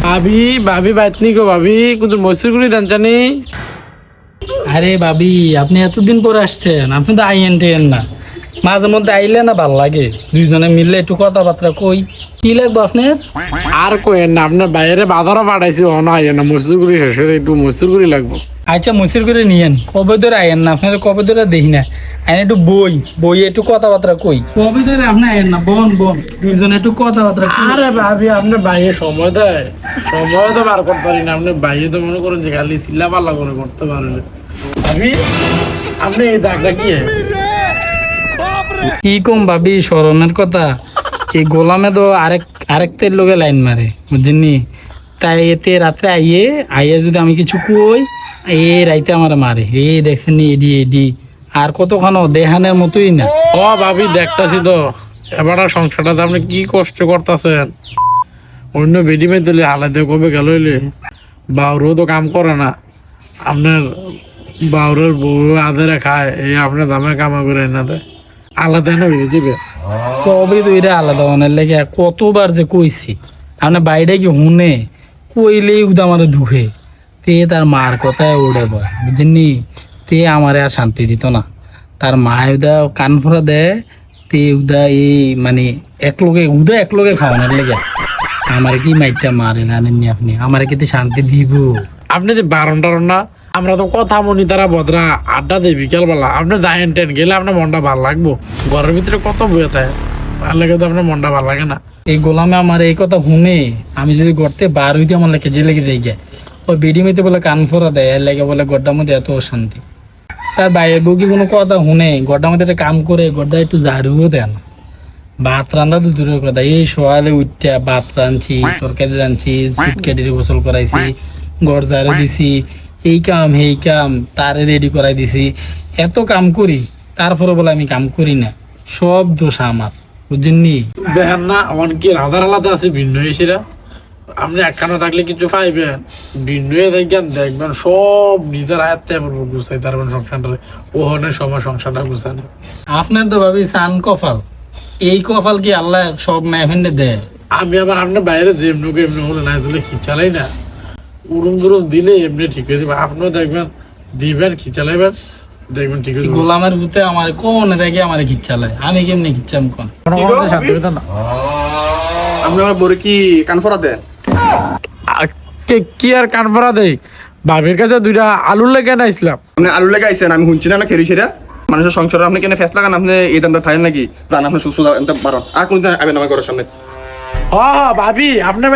ভাবি ভাবি বাইতনি গো ভাবি কিন্তু মসুর গুলি দেন জানি। আরে ভাবি আপনি এতদিন পরে আসছেন, আপনি তো আইয়েন টেন না, মাঝে মধ্যে আইলে না ভাল লাগে, দুইজনে মিললে একটু কথাবার্তা কই। কি লাগবে আপনার? আর কোয়েন না, আপনার বাইরে বাজারও পাঠাইছি ও না আইয়েন না, মসুর গুলি শেষ হয়ে একটু মসুর গুলি লাগবো। আচ্ছা মসির করে নিয়েন, কবে ধরে আইয়েন না, আপনার কবে ধরে দেখি না। আইন একটু বই একটু কথাবার্তা কই। কবে ধরে আপনি আইয়েন না, বোন দুইজনে একটু কথাবার্তা কই। আরে ভাবি আপনার বাইরে সময় দেয়, সময় তো বার করতে পারি না। আপনার বাইরে তো মনে করেন যে খালি চিল্লা পাল্লা করে করতে পারলে। ভাবি আপনি এই দাগটা কি? কি কম ভাবি স্মরণের কথা, এই গোলামে তো আরেকদের লোকে লাইন মারে বুঝছেননি। তাই এতে রাত্রে আইয়ে যদি আমি কিছু কই, এই রাইতে আমার মারে, এই দেখছেন নি এডি আর কতক্ষণ দেহানের মতোই না। ও ভাবি দেখতাছি তো এবার সংসারটাতে আপনি কি কষ্ট করতেছেন। অন্য বেডি মেয়ে তুলে হালাতে কবে গেল হইলে বাউরও তো কাম করে না, আপনার বাউরের বউ আদেরে খায়, এই আপনার দামে কামা করে না দেয়, আলাদা না হয়ে দিবে। কবে তো এটা আলাদা অনেক লেগে কতবার যে কইছি, আপনার বাইরে কি হুনে কইলেই উদা আমার ধুহে, তে তার মার কথায় উড়ে বয় বুঝছেননি। তে আমারে আর শান্তি দিত না, তার মা উদা কান ফোরা দেয়, তে উদা এই মানে এক লোকে খাওয়ানোর লেগে আমার কি মাইটটা মারে জানেননি আপনি, আমার কিন্তু শান্তি দিব। আপনি যে বারণ টারণ না, আমরা তো কথা মনি তারা বদরা আড্ডা দেয় বিকেলবেলা, আপনি যাইন টেন গেলে আপনার মনটা ভালো লাগবো। ঘরের ভিতরে কত বয়ে থাকে, ভালো লাগে তো আপনার মনটা ভালো লাগে না। এই গোলামে আমার এই কথা শুনে আমি যদি গড়তে বার হইতে আমার লাগে যে লেগে দেয় গে, ওই বেডি মেতে বলে কান ফোরা দেয়, এর লাগে বলে গড্ডার মধ্যে এত অশান্তি। তার বাইরের বউ কি কোনো কথা শুনে, গড্ডার মধ্যে একটা কাম করে গড্ডা একটু ঝাড়ুও দেয় না। ভাত রান্না তো দূরের কথা, এই সকালে উঠতে ভাত রাঁধছি, তরকারি রাঁধছি, সুটকেটির গোসল করাইছি, ঘর ঝাড়ু দিছি, এই কাম সেই কাম তারে রেডি করাই দিছি, এত কাম করি তারপরে বলে আমি কাম করি না, সব দোষ আমার বুঝছেননি। দেখেন না অনেকে রাধার আলাদা আছে ভিন্ন এসেরা, আপনি একখানা থাকলে কিছু পাইবেন, ভিন্ন হয়ে দেখবেন দেখবেন সব নিজের আয়ত্তে গুছাই তারপর সংসারটা ওহনের সময় সংসারটা গুছানো। আপনার তো ভাবি সান কপাল, এই কপাল কি আল্লাহ সব মেহফিনে দেয়? আমি আবার আপনার বাইরে যে এমনি এমনি হলে না তুলে খিচালাই না, উড়ুম দুরুম দিলে এমনি ঠিক হয়ে যাবে। আপনিও দেখবেন দিবেন খিচালাইবেন, দেখবেন ঠিক হয়ে যাবে। গোলামের ভূতে আমার কোন রেগে আমার খিচ্ছালায়, আমি কেমনি খিচ্ছাম কোন? কোনো কথাতে শান্তি পেতেন না। আপনি আমার বড় কি কান ফোরা দেন? কি আর কান ভরা দেয়, বাবির কাছে দুইটা আলুর লেগে নাইছিলাম। আপনি আলু লেগে আইছেন, আমি শুনছি না খেরি সেরা মানুষের সংসারে আপনি কেন ফেস লাগান? আপনি এই দামটা থাকেন নাকি জান? আপনি সুস্থ বারণ আর কোনদিন আবেন আমার ঘরের সামনে। হ্যাঁ ভাবি আপনার